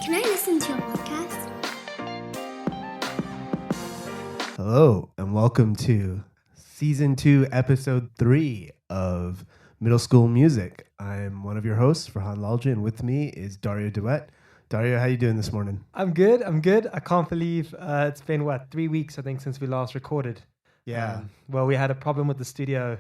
Can I listen to your podcast? Hello, and welcome to Season 2, Episode 3 of Middle School Music. I'm one of your hosts, Farhan Lalji, and with me is Dario Duet. Dario, how you doing this morning? I'm good. I can't believe it's been, 3 weeks, I think, since we last recorded. Yeah. Well, we had a problem with the studio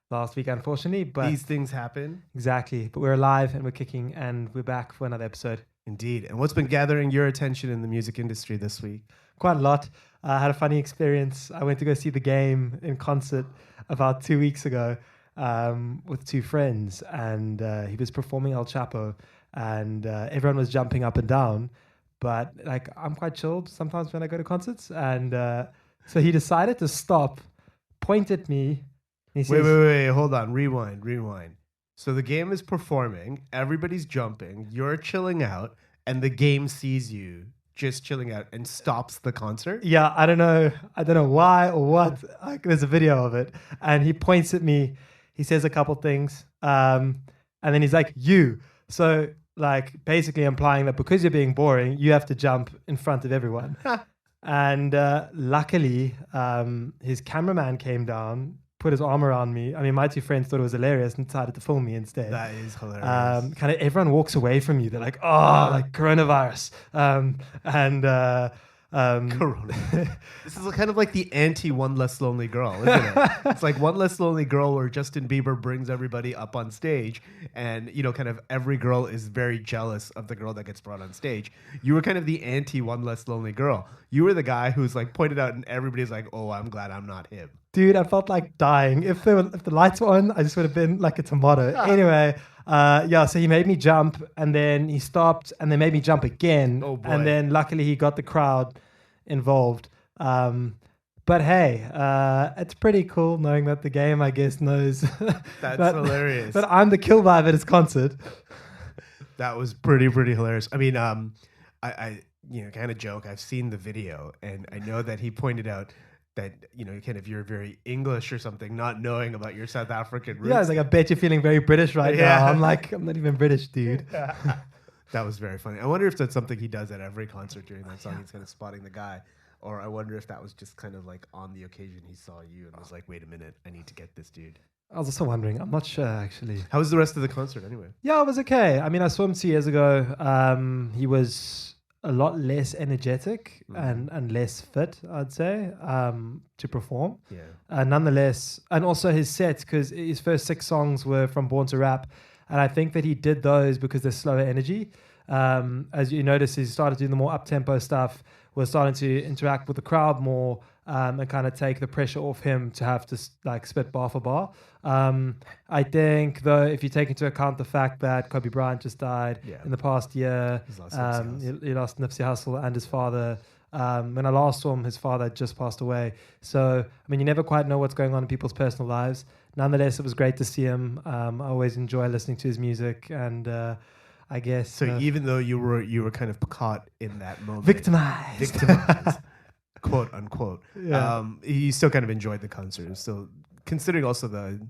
last week, unfortunately, but These things happen. exactly. But we're alive and we're kicking and we're back for another episode. Indeed. And what's been gathering your attention in the music industry this week? Quite a lot. I had a funny experience. I went to go see the game in concert about 2 weeks ago with two friends, and he was performing El Chapo, and everyone was jumping up and down. But like, I'm quite chilled sometimes when I go to concerts, and so he decided to stop, point at me. And he says, Wait, hold on. Rewind. So the game is performing, everybody's jumping, you're chilling out, and the game sees you just chilling out and stops the concert? Yeah, I don't know why or what. Like, there's a video of it, and he points at me. He says a couple things, and then he's like, "You." So, like, basically implying that because you're being boring, you have to jump in front of everyone. And luckily, his cameraman came down, put his arm around me. I mean, my two friends thought it was hilarious and decided to film me instead. That is hilarious. Kind of everyone walks away from you. They're like, "Oh, like coronavirus," Corona. This is kind of like the anti One Less Lonely Girl, isn't it? It's like One Less Lonely Girl where Justin Bieber brings everybody up on stage, and kind of every girl is very jealous of the girl that gets brought on stage. You were kind of the anti One Less Lonely Girl. You were the guy who's like pointed out, and everybody's like, "Oh, I'm glad I'm not him." Dude, I felt like dying. If the lights were on, I just would have been like a tomato. Anyway, so he made me jump, and then he stopped, and then made me jump again. Oh, boy. And then luckily he got the crowd involved. But hey, it's pretty cool knowing that the game, I guess, knows That's hilarious. that I'm the kill vibe at his concert. That was pretty hilarious. I mean, I kind of joke. I've seen the video, and I know that he pointed out that kind of you're very English or something, not knowing about your South African roots. Yeah, it's like, I bet you're feeling very British right now. I'm like, I'm not even British, dude. That was very funny. I wonder if that's something he does at every concert during that song. He's kind of spotting the guy. Or I wonder if that was just kind of like on the occasion he saw you and was like, wait a minute, I need to get this dude. I was also wondering. I'm not sure, actually. How was the rest of the concert anyway? Yeah, it was okay. I mean, I saw him 2 years ago. He was a lot less energetic and less fit, I'd say, to perform. Yeah. Nonetheless, and also his sets, because his first 6 songs were from Born to Rap, and I think that he did those because they're slower energy. As you notice, he started doing the more up-tempo stuff. We're starting to interact with the crowd more and kind of take the pressure off him to have to like spit bar for bar. I think, though, if you take into account the fact that Kobe Bryant just died in the past year, he lost Nipsey Hussle and his father. When I last saw him, his father had just passed away. So, I mean, you never quite know what's going on in people's personal lives. Nonetheless, it was great to see him. I always enjoy listening to his music, and I guess... So even though you were kind of caught in that moment... Victimized. Quote unquote. Yeah. You still kind of enjoyed the concert. Still considering also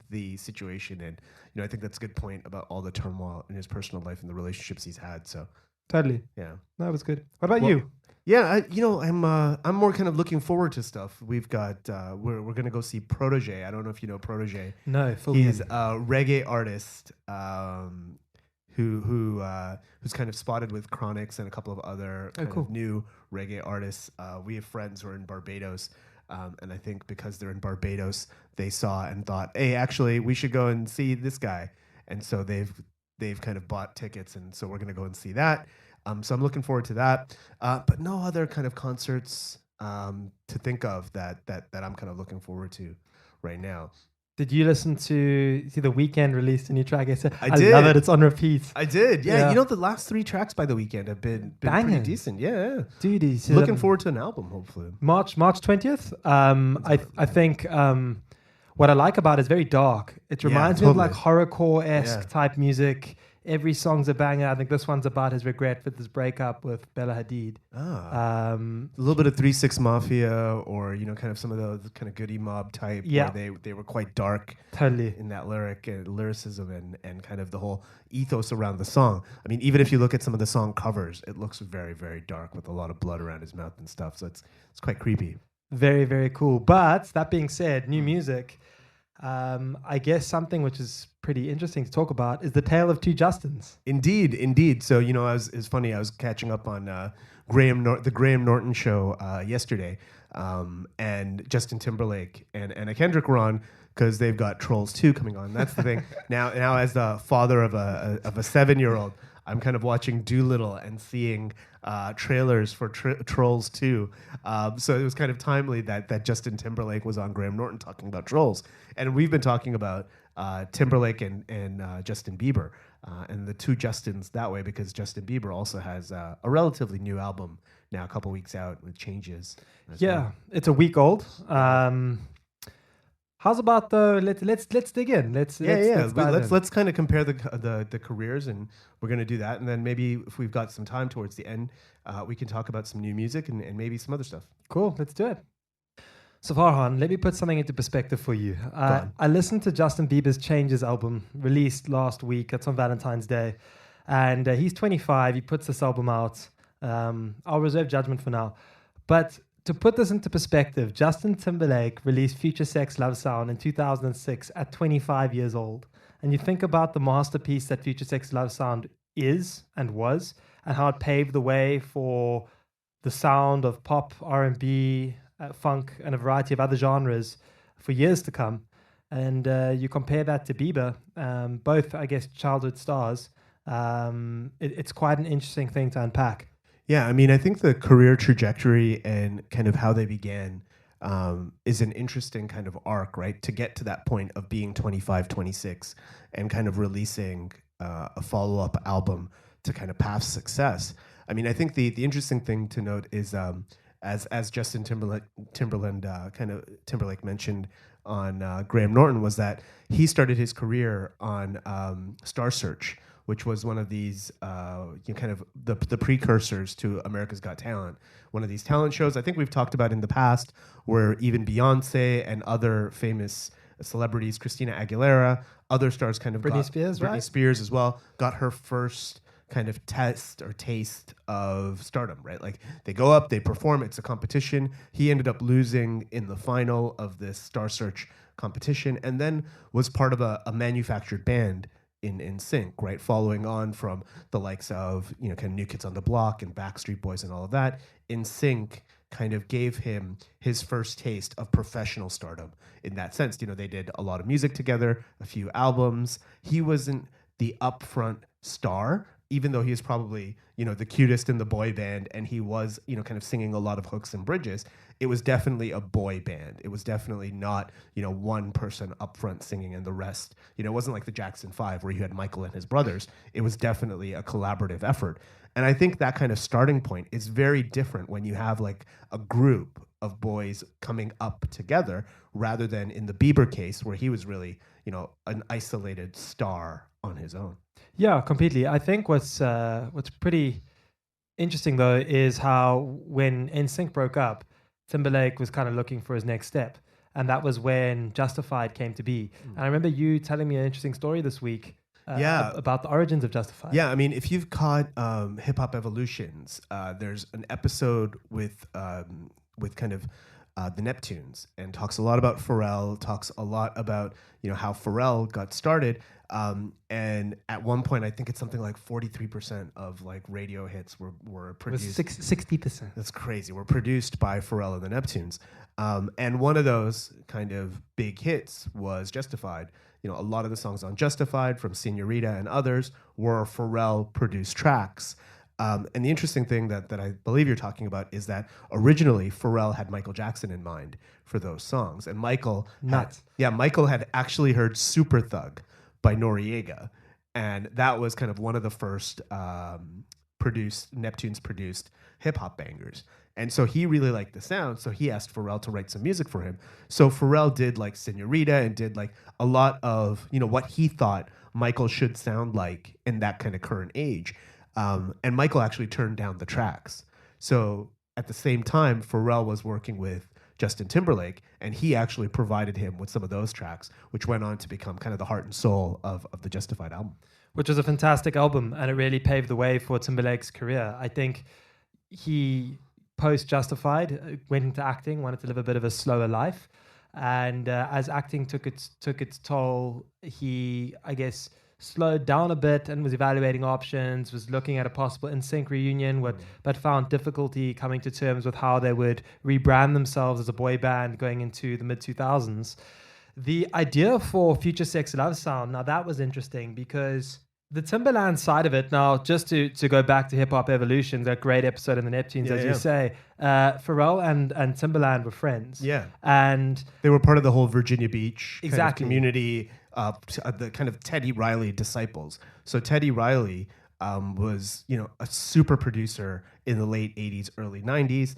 the situation, and I think that's a good point about all the turmoil in his personal life and the relationships he's had. So totally. Yeah. That was good. What about you? Yeah, I'm more kind of looking forward to stuff. We've got we're gonna go see Protege. I don't know if you know Protege. No, he's a reggae artist who's kind of spotted with Chronix and a couple of other kind of new reggae artists. We have friends who are in Barbados, and I think because they're in Barbados, they saw and thought, hey, actually, we should go and see this guy. And so they've kind of bought tickets, and so we're gonna go and see that. So I'm looking forward to that. But no other kind of concerts to think of that I'm kind of looking forward to right now. Did you listen to The Weeknd released a new track? I did. love it. It's on repeat. I did. Yeah. The last 3 tracks by The Weeknd have been pretty decent. Yeah. Dude, he's looking forward to an album, hopefully. March 20th. I think what I like about it is very dark. It reminds me of like horrorcore-esque type music. every song's a banger. I think this one's about his regret with his breakup with Bella Hadid. A little bit of 3-6 Mafia, or kind of some of those kind of goody mob type, where they were quite dark, totally, in that lyricism and kind of the whole ethos around the song. I mean, even if you look at some of the song covers, it looks very, very dark with a lot of blood around his mouth and stuff. So it's quite creepy. Very, very cool. But that being said, new music. I guess something which is pretty interesting to talk about is the tale of two Justins. Indeed. So, it's funny. I was catching up on the Graham Norton show yesterday, and Justin Timberlake and Anna Kendrick were on because they've got Trolls 2 coming on. That's the thing. Now, as the father of a 7-year-old, I'm kind of watching Doolittle and seeing trailers for Trolls 2. So it was kind of timely that Justin Timberlake was on Graham Norton talking about Trolls. And we've been talking about Timberlake and Justin Bieber, and the two Justins that way, because Justin Bieber also has a relatively new album now, a couple weeks out, with changes. Well. It's a week old. How's about let's dig in. Let's kind of compare the careers, and we're going to do that, and then maybe if we've got some time towards the end, we can talk about some new music and maybe some other stuff. Cool, let's do it. So Farhan, let me put something into perspective for you. I listened to Justin Bieber's Changes album, released last week. It's on Valentine's Day, and he's 25. He puts this album out. I'll reserve judgment for now, but to put this into perspective, Justin Timberlake released FutureSex LoveSounds in 2006 at 25 years old. And you think about the masterpiece that FutureSex LoveSounds is and was, and how it paved the way for the sound of pop, R&B, funk, and a variety of other genres for years to come. And you compare that to Bieber, both, I guess, childhood stars. It's quite an interesting thing to unpack. Yeah, I mean, I think the career trajectory and kind of how they began is an interesting kind of arc, right? To get to that point of being 25, 26 and kind of releasing a follow-up album to kind of past success. I mean, I think the interesting thing to note is as Justin Timberlake mentioned on Graham Norton, was that he started his career on Star Search, which was one of these kind of the precursors to America's Got Talent, one of these talent shows I think we've talked about in the past, where even Beyonce and other famous celebrities, Christina Aguilera, other stars kind of Britney Spears as well, got her first kind of test or taste of stardom, right? Like they go up, they perform, it's a competition. He ended up losing in the final of this Star Search competition, and then was part of a manufactured band in Sync, right? Following on from the likes of, kind of New Kids on the Block and Backstreet Boys and all of that. In Sync kind of gave him his first taste of professional stardom in that sense. They did a lot of music together, a few albums. He wasn't the upfront star, even though he is probably, the cutest in the boy band, and he was, kind of singing a lot of hooks and bridges. It was definitely a boy band. It was definitely not, one person up front singing and the rest, it wasn't like the Jackson 5 where you had Michael and his brothers. It was definitely a collaborative effort. And I think that kind of starting point is very different when you have like a group of boys coming up together, rather than in the Bieber case where he was really, an isolated star on his own. Yeah, completely. I think what's pretty interesting though is how when NSYNC broke up, Timberlake was kind of looking for his next step, and that was when Justified came to be. And I remember you telling me an interesting story this week about the origins of Justified. Yeah, I mean, if you've caught Hip Hop Evolutions, there's an episode with kind of the Neptunes, and talks a lot about Pharrell, talks a lot about how Pharrell got started. And at one point, I think it's something like 43% of like radio hits were produced. 60%. That's crazy. Were produced by Pharrell and the Neptunes. And one of those kind of big hits was Justified. A lot of the songs on Justified from Senorita and others were Pharrell produced tracks. And the interesting thing that I believe you're talking about is that originally Pharrell had Michael Jackson in mind for those songs. And Michael had actually heard Super Thug by Noriega. And that was kind of one of the first Neptunes produced hip hop bangers. And so he really liked the sound. So he asked Pharrell to write some music for him. So Pharrell did like Senorita and did like a lot of, what he thought Michael should sound like in that kind of current age. And Michael actually turned down the tracks. So at the same time, Pharrell was working with Justin Timberlake, and he actually provided him with some of those tracks, which went on to become kind of the heart and soul of the Justified album. Which was a fantastic album, and it really paved the way for Timberlake's career. I think he, post-Justified, went into acting, wanted to live a bit of a slower life. And as acting took its toll, he, I guess, slowed down a bit and was evaluating options, was looking at a possible NSYNC reunion, but found difficulty coming to terms with how they would rebrand themselves as a boy band going into the mid-2000s. The idea for FutureSex LoveSound, now that was interesting because the Timberland side of it, now just to go back to Hip Hop Evolution, that great episode in the Neptunes, you say, Pharrell and Timberland were friends. Yeah. And they were part of the whole Virginia Beach kind of Exactly. community, the kind of Teddy Riley disciples. So Teddy Riley was, a super producer in the late 80s, early 90s.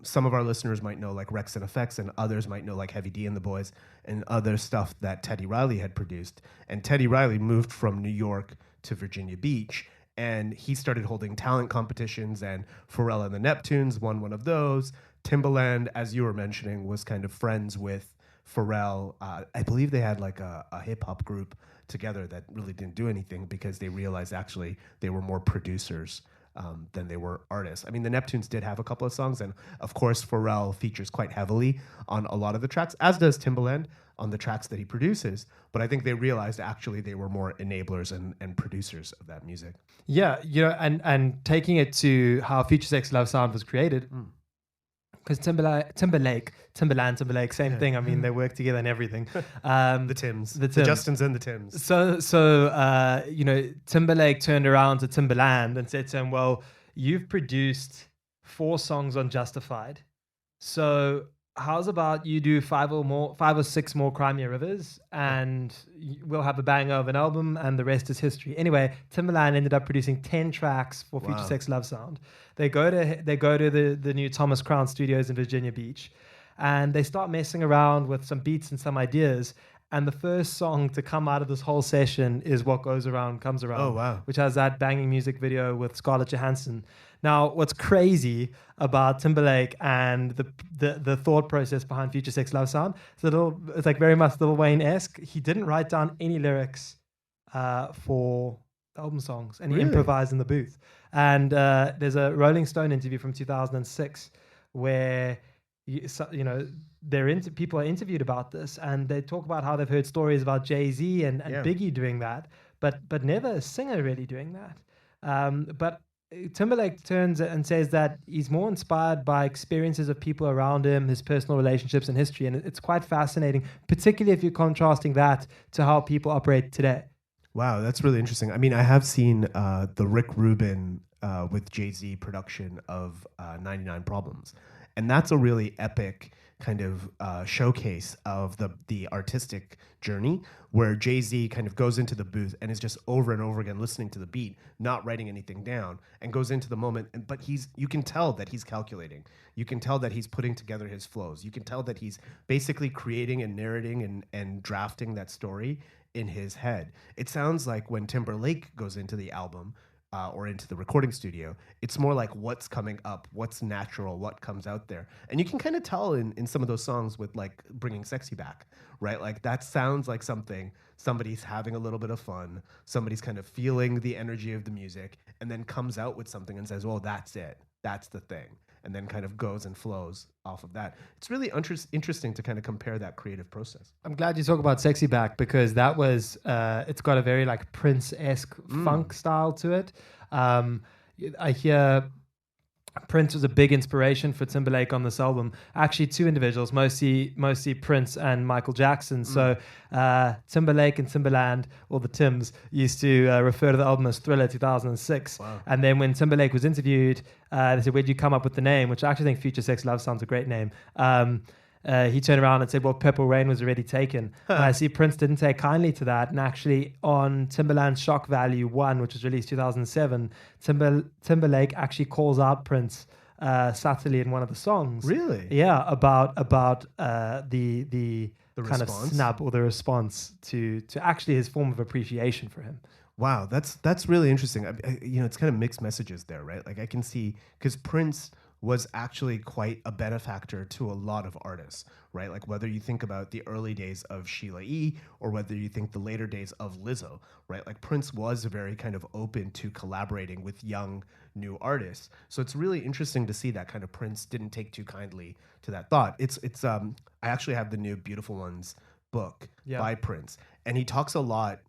Some of our listeners might know like Rex and Effects, and others might know like Heavy D and the Boys and other stuff that Teddy Riley had produced. And Teddy Riley moved from New York to Virginia Beach, and he started holding talent competitions, and Pharrell and the Neptunes won one of those. Timbaland, as you were mentioning, was kind of friends with Pharrell. I believe they had like a hip-hop group together that really didn't do anything because they realized actually they were more producers than they were artists. I mean, the Neptunes did have a couple of songs, and of course, Pharrell features quite heavily on a lot of the tracks, as does Timbaland on the tracks that he produces. But I think they realized actually they were more enablers and producers of that music. yeah, and taking it to how FutureSex LoveSound was created, because Timberland, same thing. I mean, they work together and everything. The Tims. The Justins and the Tims. So Timberlake turned around to Timberland and said to him, well, you've produced 4 songs on Justified. So how's about you do 5 or 6 more Crimea Rivers, and we'll have a banger of an album, and the rest is history. Anyway, Timberland ended up producing 10 tracks for FutureSex LoveSound. They go to the new Thomas Crown Studios in Virginia Beach, and they start messing around with some beats and some ideas. And the first song to come out of this whole session is What Goes Around Comes Around. Oh, wow. Which has that banging music video with Scarlett Johansson. Now, what's crazy about Timberlake and the thought process behind FutureSex LoveSound, it's like very much Lil Wayne-esque. He didn't write down any lyrics for album songs, and he improvised in the booth. And there's a Rolling Stone interview from 2006 where people are interviewed about this, and they talk about how they've heard stories about Jay-Z and Biggie doing that, but never a singer really doing that. But Timberlake turns and says that he's more inspired by experiences of people around him, his personal relationships and history, and it's quite fascinating, particularly if you're contrasting that to how people operate today. Wow, that's really interesting. I mean, I have seen the Rick Rubin with Jay-Z production of 99 Problems. And that's a really epic kind of showcase of the artistic journey, where Jay-Z kind of goes into the booth and is just over and over again listening to the beat, not writing anything down, and goes into the moment. But you can tell that he's calculating. You can tell that he's putting together his flows. You can tell that he's basically creating and narrating and drafting that story in his head. It sounds like when Timberlake goes into the album, or into the recording studio, it's more like what's coming up, what's natural, what comes out there. And you can kind of tell in some of those songs with like Bringing Sexy Back, right? Like that sounds like somebody's having a little bit of fun, somebody's kind of feeling the energy of the music, and then comes out with something and says, well, that's it, that's the thing. And then kind of goes and flows off of that. It's really interesting to kind of compare that creative process. I'm glad you talk about Sexy Back, because that was, it's got a very like Prince-esque funk style to it. I hear Prince was a big inspiration for Timberlake on this album. Actually, 2 individuals, mostly Prince and Michael Jackson. So Timberlake and Timberland, or the Tims, used to refer to the album as Thriller 2006. Wow. And then when Timberlake was interviewed, they said, where'd you come up with the name? Which I actually think FutureSex LoveSound's a great name. He turned around and said, well, Purple Rain was already taken. And I see Prince didn't take kindly to that. And actually on Timberland's Shock Value 1, which was released 2007, Timberlake actually calls out Prince subtly in one of the songs. Really? Yeah, about the kind response? of snub or the response to actually his form of appreciation for him. Wow, that's really interesting. It's kind of mixed messages there, right? Like I can see because Prince was actually quite a benefactor to a lot of artists, right? Like whether you think about the early days of Sheila E. or whether you think the later days of Lizzo, right? Like Prince was very kind of open to collaborating with young new artists. So it's really interesting to see that kind of Prince didn't take too kindly to that thought. I actually have the new Beautiful Ones book by Prince, and he talks a lot.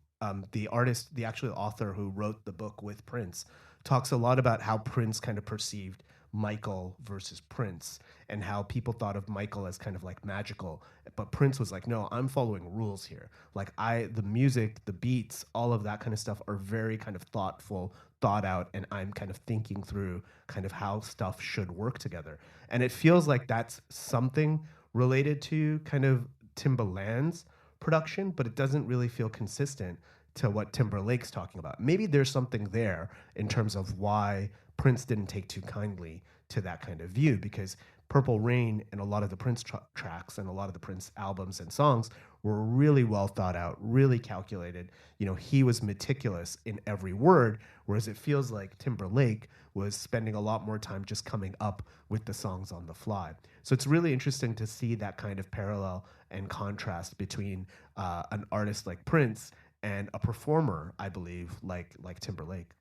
The artist, the actual author who wrote the book with Prince, talks a lot about how Prince kind of perceived Michael versus Prince and how people thought of Michael as kind of like magical. But Prince was like, no, I'm following rules here. Like the music, the beats, all of that kind of stuff are very kind of thoughtful, thought out, and I'm kind of thinking through kind of how stuff should work together. And it feels like that's something related to kind of Timbaland's production, but it doesn't really feel consistent to what Timberlake's talking about. Maybe there's something there in terms of why Prince didn't take too kindly to that kind of view, because Purple Rain and a lot of the Prince tracks and a lot of the Prince albums and songs were really well thought out, really calculated. He was meticulous in every word, whereas it feels like Timberlake was spending a lot more time just coming up with the songs on the fly. So it's really interesting to see that kind of parallel and contrast between an artist like Prince and a performer, I believe, like Timberlake.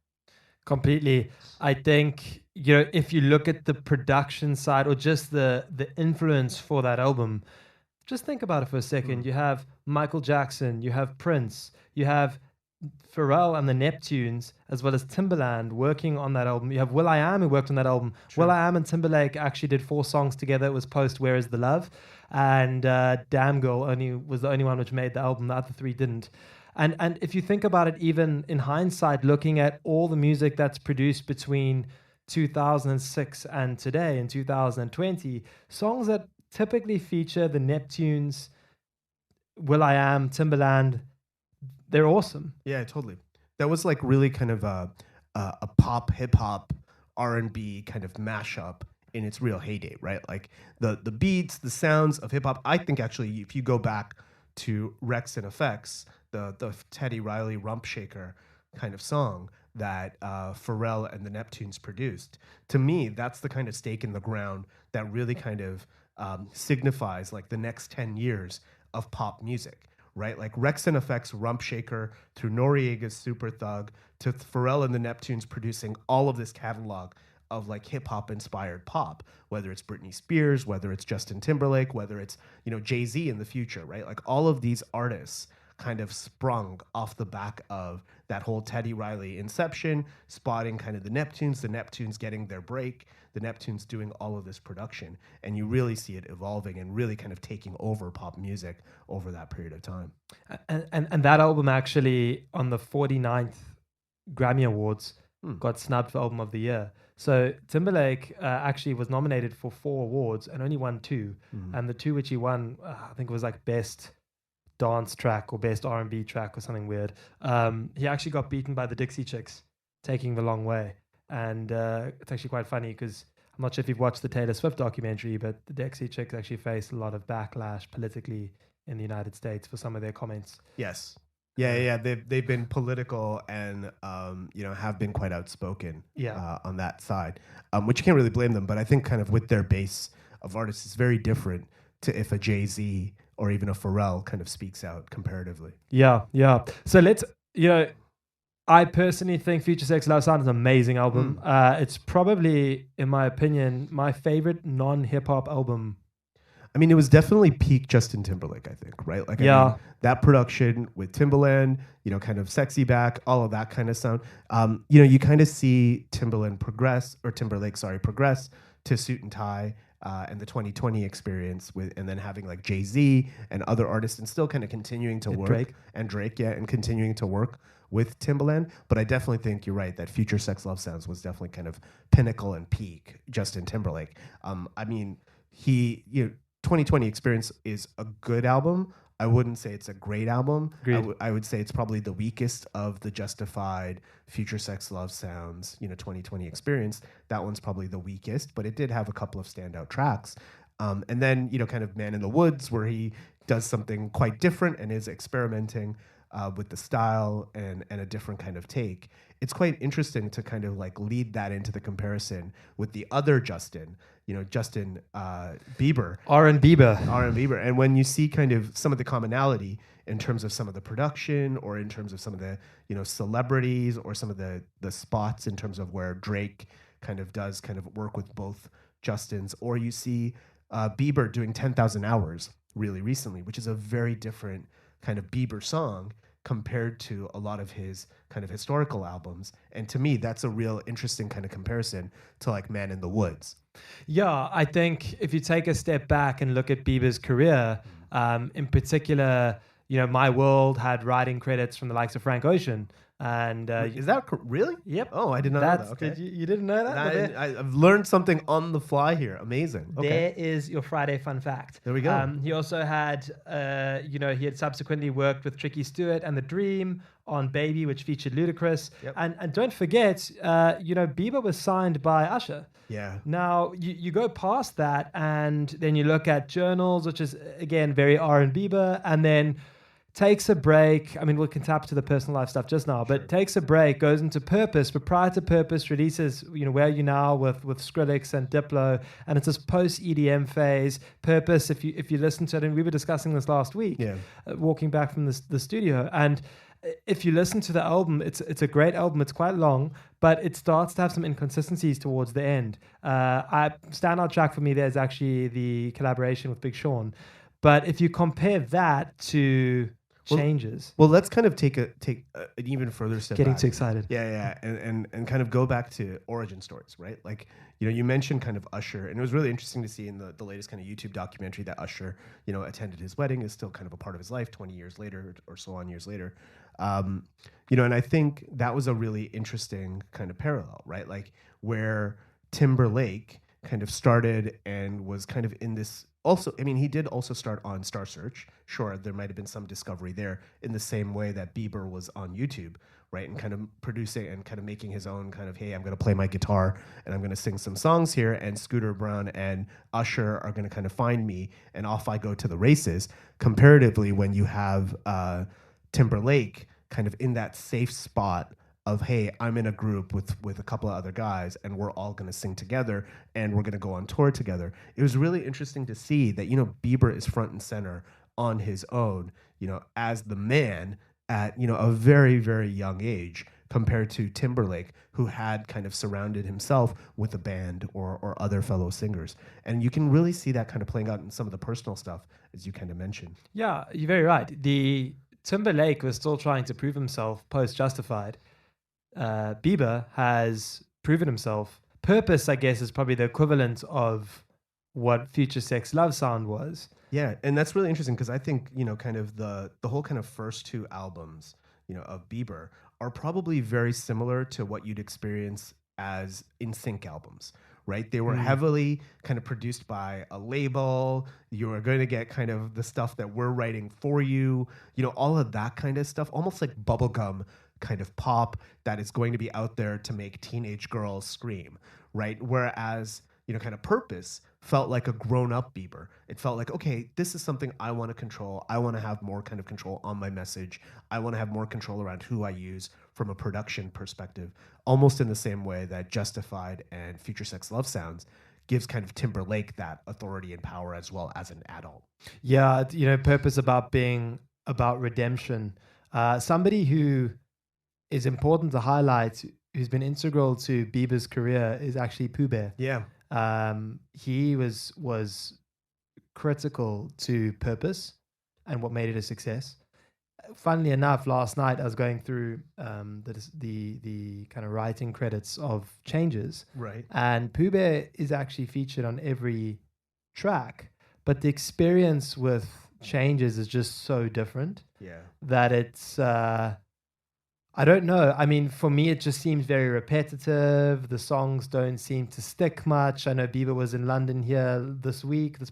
Completely. I think, if you look at the production side or just the influence for that album, just think about it for a second. You have Michael Jackson, you have Prince, you have Pharrell and the Neptunes, as well as Timbaland working on that album. You have Will.I.Am who worked on that album. True. Will.I.Am and Timberlake actually did 4 songs together. It was post Where Is the Love? And Damn Girl was the only one which made the album. The other 3 didn't. And if you think about it, even in hindsight, looking at all the music that's produced between 2006 and today in 2020, songs that typically feature the Neptunes, Will.I.Am, Timbaland, they're awesome. Yeah, totally. That was like really kind of a pop, hip hop, R&B kind of mashup in its real heyday, right? Like the beats, the sounds of hip hop. I think actually, if you go back to Rex and Effects, the Teddy Riley Rump Shaker kind of song that Pharrell and the Neptunes produced, to me, that's the kind of stake in the ground that really kind of signifies like the next 10 years of pop music, right? Like Rex and Effects Rump Shaker through Noriega's Super Thug to Pharrell and the Neptunes producing all of this catalog of like hip hop inspired pop, whether it's Britney Spears, whether it's Justin Timberlake, whether it's, Jay-Z in the future, right? Like all of these artists kind of sprung off the back of that whole Teddy Riley inception, spotting kind of the Neptunes getting their break, the Neptunes doing all of this production. And you really see it evolving and really kind of taking over pop music over that period of time. And that album actually on the 49th Grammy Awards got snubbed for Album of the Year. So Timberlake actually was nominated for 4 awards and only won 2. And the 2 which he won, I think it was like Best Dance Track or Best R&B Track or something weird. He actually got beaten by the Dixie Chicks, Taking the Long Way. And it's actually quite funny because I'm not sure if you've watched the Taylor Swift documentary, but the Dixie Chicks actually faced a lot of backlash politically in the United States for some of their comments. Yes. Yeah. They've been political and have been quite outspoken on that side, which you can't really blame them. But I think kind of with their base of artists, it's very different to if a Jay-Z or even a Pharrell kind of speaks out comparatively. Yeah. So let's, I personally think FutureSex LoveSounds is an amazing album. It's probably, in my opinion, my favorite non-hip hop album. I mean, it was definitely peak Justin Timberlake, I think, right? Like, I mean, that production with Timbaland, kind of Sexy Back, all of that kind of sound. You kind of see Timberlake progress to Suit and Tie and the 2020 experience and then having like Jay-Z and other artists and still kind of continuing to work. Drake, and continuing to work with Timbaland. But I definitely think you're right that FutureSex LoveSounds was definitely kind of pinnacle and peak Justin Timberlake. I mean, 2020 Experience is a good album. I wouldn't say it's a great album. Agreed. I would say it's probably the weakest of the Justified, FutureSex, LoveSounds, 2020 experience. That one's probably the weakest, but it did have a couple of standout tracks. And then, kind of Man in the Woods, where he does something quite different and is experimenting with the style and a different kind of take. It's quite interesting to kind of like lead that into the comparison with the other Justin, Justin Bieber. Bieber. And when you see kind of some of the commonality in terms of some of the production or in terms of some of the, celebrities or some of the spots in terms of where Drake kind of does kind of work with both Justins, or you see Bieber doing 10,000 Hours really recently, which is a very different kind of Bieber song compared to a lot of his kind of historical albums. And to me, that's a real interesting kind of comparison to like Man in the Woods. Yeah, I think if you take a step back and look at Bieber's career, in particular, My World had writing credits from the likes of Frank Ocean. And is that really? Yep. Oh, I did not know that. Okay. You didn't know that? I've learned something on the fly here. Amazing. Okay. There is your Friday fun fact. There we go. He also had, he had subsequently worked with Tricky Stewart and The Dream on Baby, which featured Ludacris. Yep. And don't forget, Bieber was signed by Usher. Yeah. Now, you go past that, and then you look at Journals, which is, again, very R&B Bieber, and then takes a break. I mean, we can tap to the personal life stuff just now, but takes a break, goes into Purpose, but prior to Purpose releases, Where Are You Now with Skrillex and Diplo, and it's this post-EDM phase. Purpose, if you listen to it, and we were discussing this last week, walking back from the studio, and if you listen to the album, it's a great album. It's quite long, but it starts to have some inconsistencies towards the end. Standout track for me there is actually the collaboration with Big Sean. But if you compare that to Changes. Well, let's kind of take an even further step Getting back. too excited. Yeah. And kind of go back to origin stories, right? Like, you mentioned kind of Usher, and it was really interesting to see in the latest kind of YouTube documentary that Usher, attended his wedding, is still kind of a part of his life 20 years later or so on years later. And I think that was a really interesting kind of parallel, right? Like where Timberlake kind of started and was kind of in this. Also, I mean, he did also start on Star Search. Sure, there might have been some discovery there in the same way that Bieber was on YouTube, right? And kind of producing and kind of making his own kind of, hey, I'm going to play my guitar and I'm going to sing some songs here, and Scooter Braun and Usher are going to kind of find me, and off I go to the races. Comparatively, when you have Timberlake kind of in that safe spot of, hey, I'm in a group with a couple of other guys and we're all going to sing together and we're going to go on tour together. It was really interesting to see that, Bieber is front and center on his own, as the man at, a very, very young age compared to Timberlake, who had kind of surrounded himself with a band or other fellow singers. And you can really see that kind of playing out in some of the personal stuff, as you kind of mentioned. Yeah, you're very right. The Timberlake was still trying to prove himself post-Justified. Bieber has proven himself. Purpose, I guess, is probably the equivalent of what FutureSex LoveSound was. Yeah, and that's really interesting because I think, kind of the whole kind of first two albums, of Bieber are probably very similar to what you'd experience as NSYNC albums, right? They were heavily kind of produced by a label. You are going to get kind of the stuff that we're writing for you, all of that kind of stuff, almost like bubblegum kind of pop that is going to be out there to make teenage girls scream, right? Whereas, kind of Purpose felt like a grown-up Bieber. It felt like, okay, this is something I want to control. I want to have more kind of control on my message. I want to have more control around who I use from a production perspective, almost in the same way that Justified and FutureSex LoveSounds gives kind of Timberlake that authority and power as well as an adult. Yeah, Purpose about being about redemption. Somebody who is important to highlight, who's been integral to Bieber's career, is actually Pooh Bear. Yeah. He was critical to Purpose and what made it a success. Funnily enough, last night I was going through the kind of writing credits of Changes, right? And Pooh Bear is actually featured on every track, but the experience with Changes is just so different. Yeah, that it's. I don't know. I mean, for me, it just seems very repetitive. The songs don't seem to stick much. I know Bieber was in London here this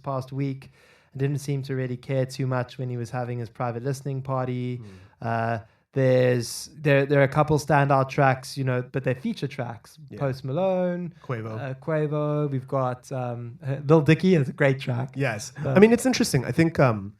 past week, and didn't seem to really care too much when he was having his private listening party. There are a couple standout tracks, but they're feature tracks. Yeah. Post Malone, Quavo. We've got Lil Dicky is a great track. Yes, I mean it's interesting. I think kind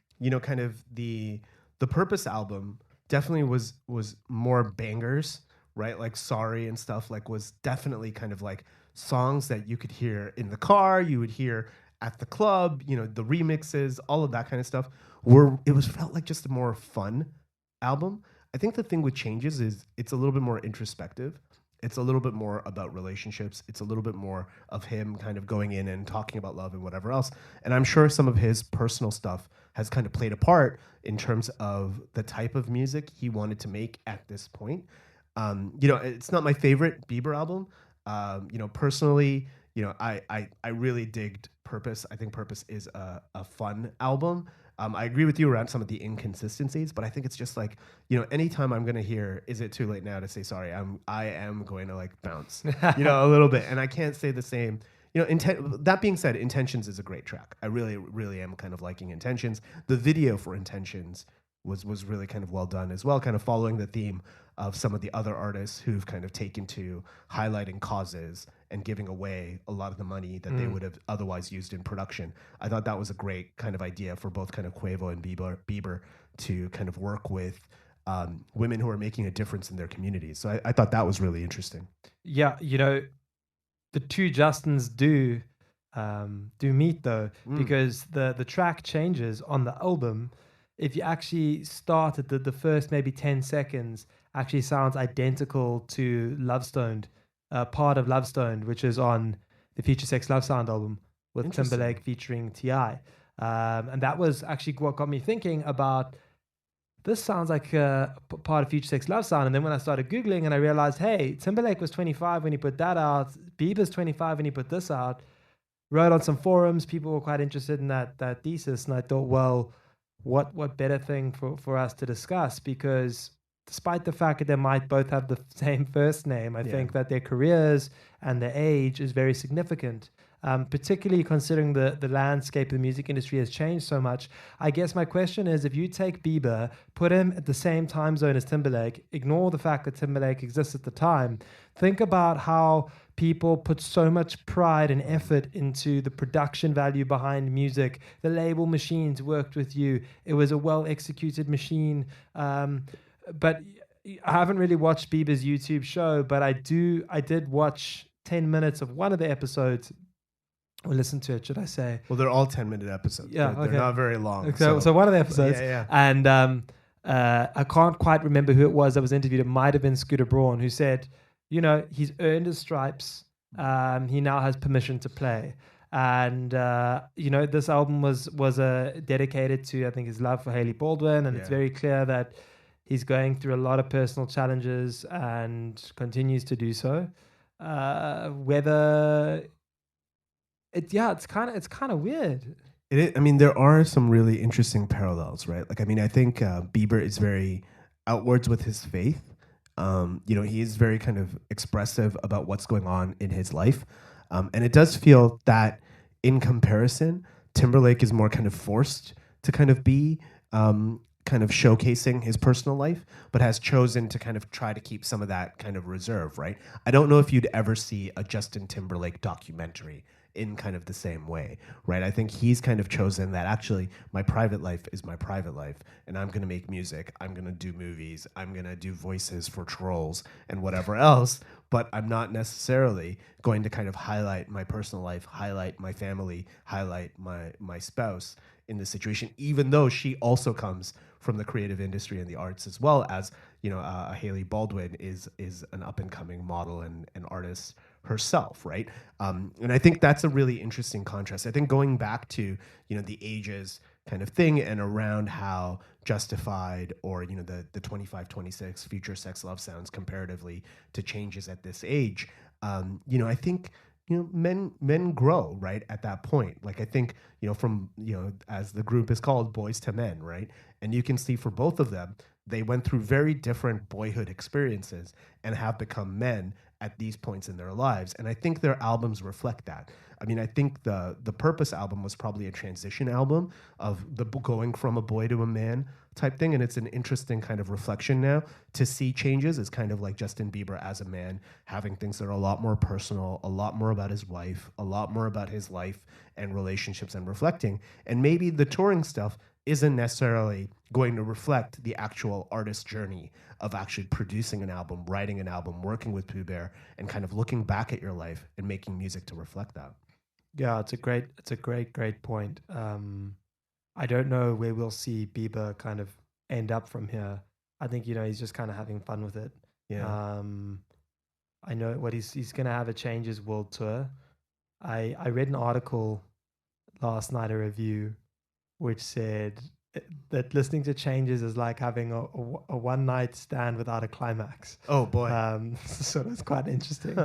of the Purpose album definitely was more bangers, right? Like Sorry and stuff like was definitely kind of like songs that you could hear in the car, you would hear at the club, the remixes, all of that kind of stuff. Felt like just a more fun album. I think the thing with Changes is it's a little bit more introspective. It's a little bit more about relationships. It's a little bit more of him kind of going in and talking about love and whatever else. And I'm sure some of his personal stuff has kind of played a part in terms of the type of music he wanted to make at this point. It's not my favorite Bieber album. Personally, I really digged Purpose. I think Purpose is a fun album. I agree with you around some of the inconsistencies, but I think it's just like, anytime I'm going to hear, is it too late now to say sorry? I am going to like bounce, a little bit. And I can't say the same, that being said, Intentions is a great track. I really, really am kind of liking Intentions. The video for Intentions was really kind of well done as well, kind of following the theme of some of the other artists who've kind of taken to highlighting causes and giving away a lot of the money that they would have otherwise used in production. I thought that was a great kind of idea for both kind of Quavo and Bieber to kind of work with women who are making a difference in their communities. So I thought that was really interesting. Yeah, the two Justins do meet though, because the track Changes on the album, if you actually start at the first maybe 10 seconds, actually sounds identical to Love Stoned, part of Love Stoned, which is on the FutureSex LoveSounds album with Timberlake featuring T.I. And that was actually what got me thinking about, this sounds like a part of FutureSex LoveSound. And then when I started Googling and I realized, hey, Timberlake was 25 when he put that out, Bieber's 25 when he put this out, wrote on some forums, people were quite interested in that thesis. And I thought, well, what better thing for us to discuss? Because despite the fact that they might both have the same first name, I think that their careers and their age is very significant, particularly considering the landscape of the music industry has changed so much. I guess my question is, if you take Bieber, put him at the same time zone as Timberlake, ignore the fact that Timberlake exists at the time, think about how people put so much pride and effort into the production value behind music. The label machines worked with you. It was a well-executed machine. But I haven't really watched Bieber's YouTube show, but I did watch 10 minutes of one of the episodes, or listen to it, should I say. Well, they're all 10-minute episodes. Yeah, they're not very long. Okay, so one of the episodes. Yeah. And I can't quite remember who it was that was interviewed. It might have been Scooter Braun, who said, he's earned his stripes. He now has permission to play. And, this album was dedicated to, I think, his love for Hailey Baldwin. And it's very clear that he's going through a lot of personal challenges and continues to do so. It's kind of weird. I mean, there are some really interesting parallels, right? Like, I mean, I think Bieber is very outwards with his faith. He is very kind of expressive about what's going on in his life. And it does feel that in comparison, Timberlake is more kind of forced to kind of be kind of showcasing his personal life, but has chosen to kind of try to keep some of that kind of reserve, right? I don't know if you'd ever see a Justin Timberlake documentary in kind of the same way, right? I think he's kind of chosen that actually my private life is my private life, and I'm going to make music, I'm going to do movies, I'm going to do voices for trolls and whatever else, but I'm not necessarily going to kind of highlight my personal life, highlight my family, highlight my spouse in this situation, even though she also comes from the creative industry and the arts, as well as, Hailey Baldwin is an up-and-coming model and an artist herself, right? And I think that's a really interesting contrast. I think going back to, the ages kind of thing and around how Justified or, the 25, 26 FutureSex LoveSounds comparatively to Changes at this age, I think, men grow, right, at that point. Like, I think, from, as the group is called, Boys to Men, right? And you can see for both of them, they went through very different boyhood experiences and have become men at these points in their lives. And I think their albums reflect that. I mean, I think the Purpose album was probably a transition album of the going from a boy to a man type thing. And it's an interesting kind of reflection now to see changes. It's kind of like Justin Bieber as a man having things that are a lot more personal, a lot more about his wife, a lot more about his life and relationships and reflecting. And maybe the touring stuff isn't necessarily going to reflect the actual artist journey of actually producing an album, writing an album, working with Pooh Bear, and kind of looking back at your life and making music to reflect that. Yeah, it's a great point. I don't know where we'll see Bieber kind of end up from here. I think, he's just kind of having fun with it. Yeah. I know what he's going to have a Changes World Tour. I read an article last night, a review, which said that listening to Changes is like having a one-night stand without a climax. Oh, boy. So that's quite an interesting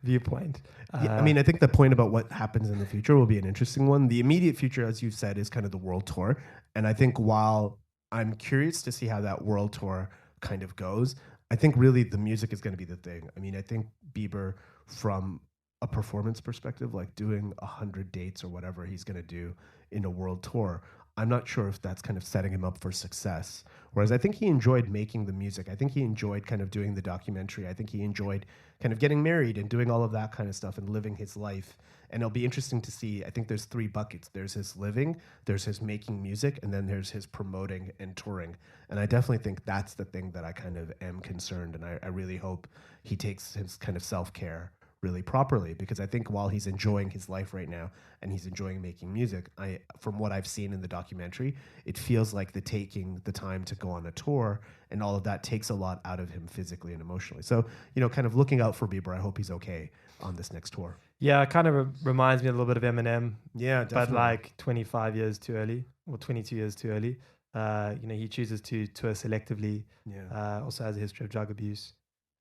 viewpoint. Yeah, I mean, I think the point about what happens in the future will be an interesting one. The immediate future, as you've said, is kind of the world tour. And I think while I'm curious to see how that world tour kind of goes, I think really the music is going to be the thing. I mean, I think Bieber, from a performance perspective, like doing 100 dates or whatever he's going to do in a world tour, I'm not sure if that's kind of setting him up for success. Whereas I think he enjoyed making the music. I think he enjoyed kind of doing the documentary. I think he enjoyed kind of getting married and doing all of that kind of stuff and living his life. And it'll be interesting to see. I think there's 3 buckets. There's his living, there's his making music, and then there's his promoting and touring. And I definitely think that's the thing that I kind of am concerned. And I really hope he takes his kind of self-care really properly, because I think while he's enjoying his life right now and he's enjoying making music, from what I've seen in the documentary, it feels like taking the time to go on a tour and all of that takes a lot out of him physically and emotionally. So, kind of looking out for Bieber. I hope he's okay on this next tour. Yeah, it kind of reminds me a little bit of Eminem. Yeah, definitely. But like 25 years too early or 22 years too early. He chooses to tour selectively. Yeah. Also has a history of drug abuse.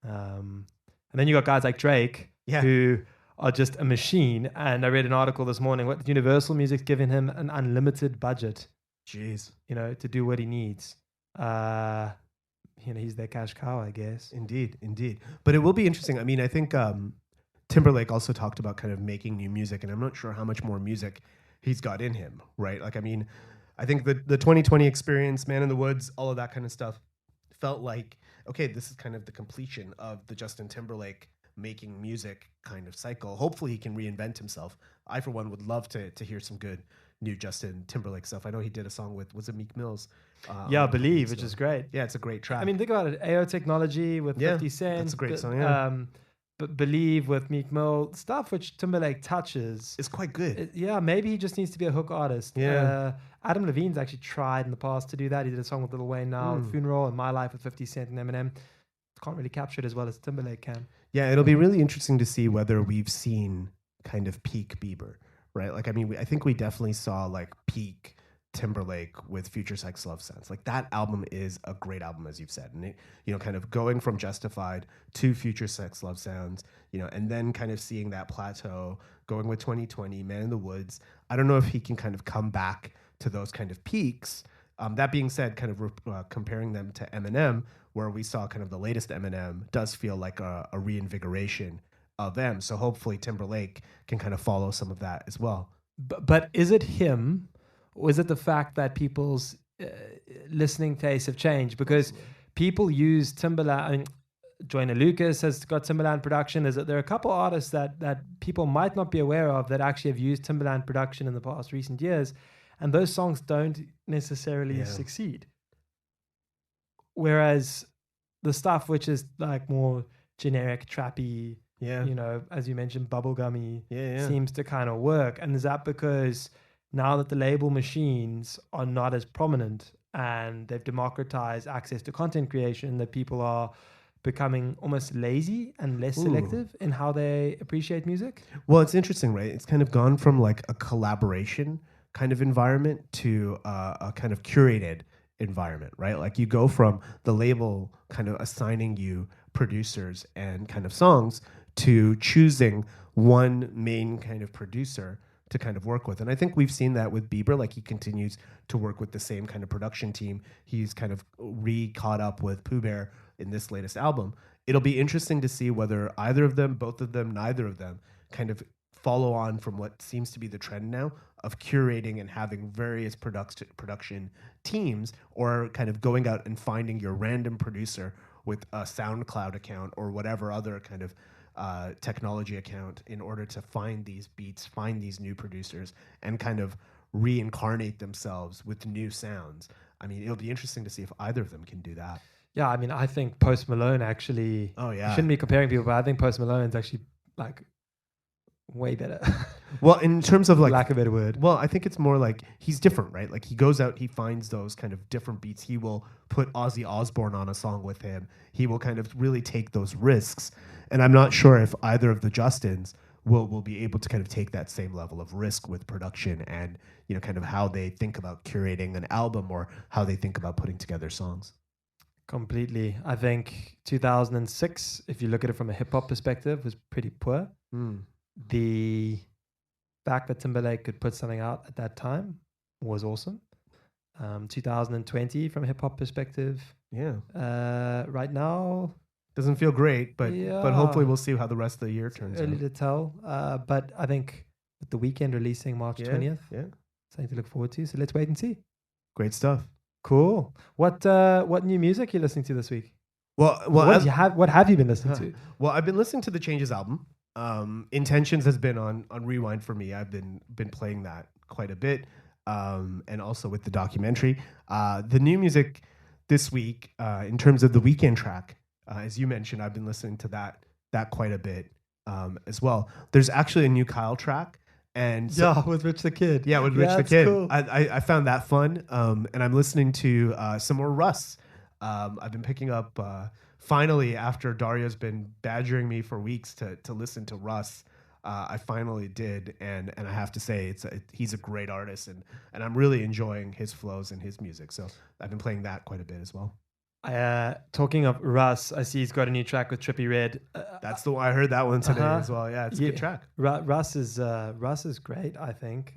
And then you got guys like Drake, who are just a machine. And I read an article this morning, what Universal Music's giving him an unlimited budget. Jeez. To do what he needs. He's their cash cow, I guess. Indeed. But it will be interesting. I mean, I think Timberlake also talked about kind of making new music, and I'm not sure how much more music he's got in him, right? Like, I mean, I think the 2020 experience, Man in the Woods, all of that kind of stuff felt like, okay, this is kind of the completion of the Justin Timberlake making music kind of cycle. Hopefully he can reinvent himself. I, for one, would love to hear some good new Justin Timberlake stuff. I know he did a song with, was it Meek Mill's? Believe, which is great. Yeah, it's a great track. I mean, think about it. AO Technology with 50 Cent. That's a great song, yeah. But Believe with Meek Mill, stuff which Timberlake touches. It's quite good. Maybe he just needs to be a hook artist. Yeah. Adam Levine's actually tried in the past to do that. He did a song with Lil Wayne now, Funeral, and My Life with 50 Cent and Eminem. Can't really capture it as well as Timberlake can. Yeah, it'll be really interesting to see whether we've seen kind of peak Bieber, right? Like, I mean, I think we definitely saw like peak Timberlake with FutureSex LoveSounds. Like, that album is a great album, as you've said. And it, kind of going from Justified to FutureSex LoveSounds, and then kind of seeing that plateau, going with 2020, Man in the Woods. I don't know if he can kind of come back to those kind of peaks. That being said, kind of comparing them to Eminem, where we saw kind of the latest Eminem, does feel like a reinvigoration of them. So hopefully Timberlake can kind of follow some of that as well. But is it him, or is it the fact that people's listening tastes have changed? Because people use Timberland. I mean, Joyner Lucas has got Timberland production. There are a couple artists that people might not be aware of that actually have used Timberland production in the past recent years, and those songs don't necessarily succeed. Whereas the stuff which is like more generic, trappy, as you mentioned, bubblegummy, seems to kind of work. And is that because now that the label machines are not as prominent and they've democratized access to content creation, that people are becoming almost lazy and less selective in how they appreciate music? Well, it's interesting, right? It's kind of gone from like a collaboration kind of environment to a kind of curated environment, right? Like, you go from the label kind of assigning you producers and kind of songs to choosing one main kind of producer to kind of work with. And I think we've seen that with Bieber. Like, he continues to work with the same kind of production team. He's kind of caught up with Pooh Bear in this latest album. It'll be interesting to see whether either of them, both of them, neither of them kind of follow on from what seems to be the trend now of curating and having various production teams, or kind of going out and finding your random producer with a SoundCloud account or whatever other kind of technology account in order to find these beats, find these new producers, and kind of reincarnate themselves with new sounds. I mean, it'll be interesting to see if either of them can do that. Yeah, I mean, I think Post Malone actually... Oh, yeah. You shouldn't be comparing people, but I think Post Malone's actually, like, way better. Well, in terms of, like... lack of a better word. Well, I think it's more like he's different, right? Like, he goes out, he finds those kind of different beats. He will put Ozzy Osbourne on a song with him. He will kind of really take those risks. And I'm not sure if either of the Justins will be able to kind of take that same level of risk with production and, you know, kind of how they think about curating an album or how they think about putting together songs. Completely. I think 2006, if you look at it from a hip-hop perspective, was pretty poor. The fact that Timberlake could put something out at that time was awesome. 2020, from a hip-hop perspective, right now... Doesn't feel great, but hopefully we'll see how the rest of the year turns out. Early to tell. But I think with the Weeknd releasing March 20th, something to look forward to. So let's wait and see. Great stuff. Cool. What new music are you listening to this week? Well, what have you been listening to? Well, I've been listening to the Changes album. Intentions has been on rewind for me. I've been playing that quite a bit, and also with the documentary. The new music this week, in terms of the Weeknd track, as you mentioned, I've been listening to that quite a bit as well. There's actually a new Kyle track. And so, with Rich the Kid. Yeah, with Rich the Kid. Cool. I found that fun. And I'm listening to some more Russ. I've been picking up, finally, after Dario's been badgering me for weeks to listen to Russ, I finally did. And I have to say, he's a great artist. And I'm really enjoying his flows and his music. So I've been playing that quite a bit as well. Talking of Russ, I see he's got a new track with Trippie Redd. That's the one. I heard that one today as well. Yeah, it's a good track. Russ is great, I think.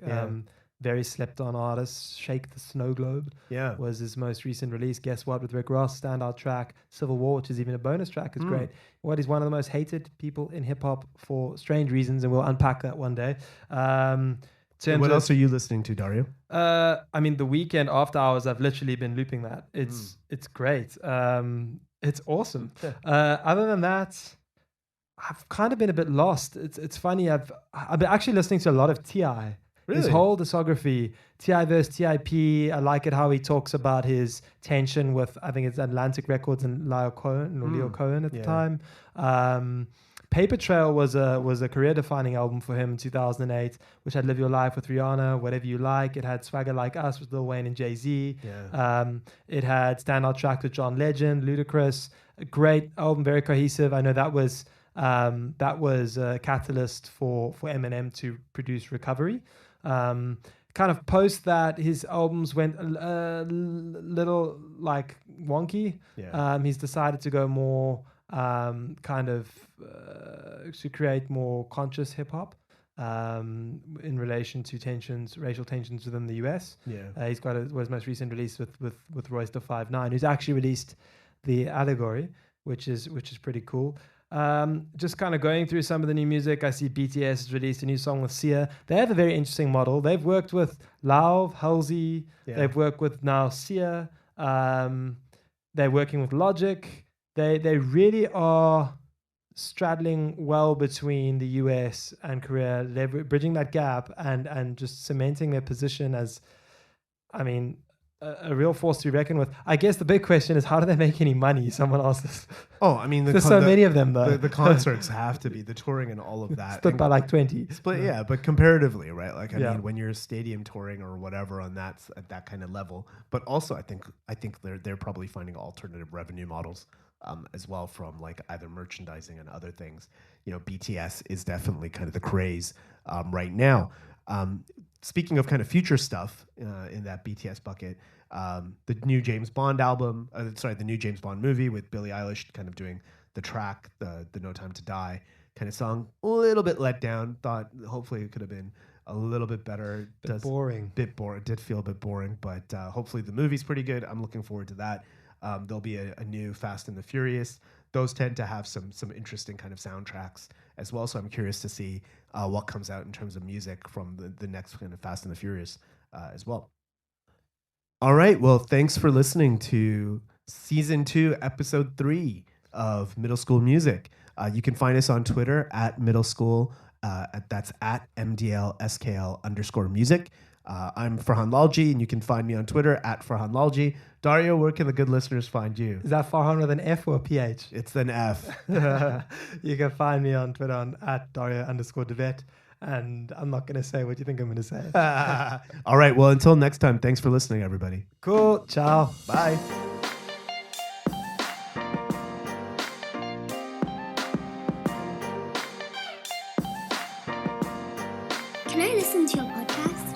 Very slept on artist. Shake the Snow Globe was his most recent release. Guess What with Rick Ross, standout track. Civil War, which is even a bonus track, is great. What is one of the most hated people in hip hop for strange reasons, and we'll unpack that one day. What else are you listening to, Dario? I mean, the Weeknd After Hours, I've literally been looping that. It's great. It's awesome. Other than that, I've kind of been a bit lost. It's funny. I've been actually listening to a lot of T.I. Really? His whole discography, T.I. versus T.I.P. I like it how he talks about his tension with, I think it's Atlantic Records and Leo Cohen at the time. Paper Trail was a career-defining album for him in 2008, which had Live Your Life with Rihanna, Whatever You Like. It had Swagger Like Us with Lil Wayne and Jay-Z. It had standout track with John Legend, Ludacris. A great album, very cohesive. I know that was a catalyst for Eminem to produce Recovery. Kind of post that, his albums went a little like wonky. He's decided to go more to create more conscious hip hop in relation to racial tensions within the US. He's got his most recent release with Royce da 5'9", who's actually released The Allegory, which is pretty cool. Just kind of going through some of the new music. I see BTS has released a new song with Sia. They have a very interesting model. They've worked with Lauv, Halsey. They've worked with now Sia. They're working with Logic. They really are straddling well between the US and Korea. They're bridging that gap and just cementing their position as, I mean, a real force to be reckoned with. I guess the big question is, how do they make any money? Someone asks. Oh, I mean, there's so many of them, though. The concerts have to be, the touring and all of that. Split by like 20. But comparatively, right? Like, I mean, when you're stadium touring or whatever at that kind of level, but also I think they're probably finding alternative revenue models as well, from like either merchandising and other things. You know, BTS is definitely kind of the craze right now. Speaking of kind of future stuff in that BTS bucket, the new James Bond the new James Bond movie with Billie Eilish kind of doing the track, the No Time to Die kind of song, a little bit let down. Thought hopefully it could have been a little bit better. Boring. Bit boring. It did feel a bit boring, but hopefully the movie's pretty good. I'm looking forward to that. There'll be a new Fast and the Furious. Those tend to have some interesting kind of soundtracks as well. So I'm curious to see what comes out in terms of music from the next kind of Fast and the Furious as well. All right. Well, thanks for listening to Season 2, Episode 3 of Middle School Music. You can find us on Twitter at middle school. That's at MDLSKL_music. I'm Farhan Lalji, and you can find me on Twitter at Farhan Lalji. Dario, where can the good listeners find you? Is that Farhan with an F or a PH? It's an F. You can find me on Twitter at Dario_Devet. And I'm not going to say what you think I'm going to say. All right. Well, until next time, thanks for listening, everybody. Cool. Ciao. Bye. Can I listen to your podcast?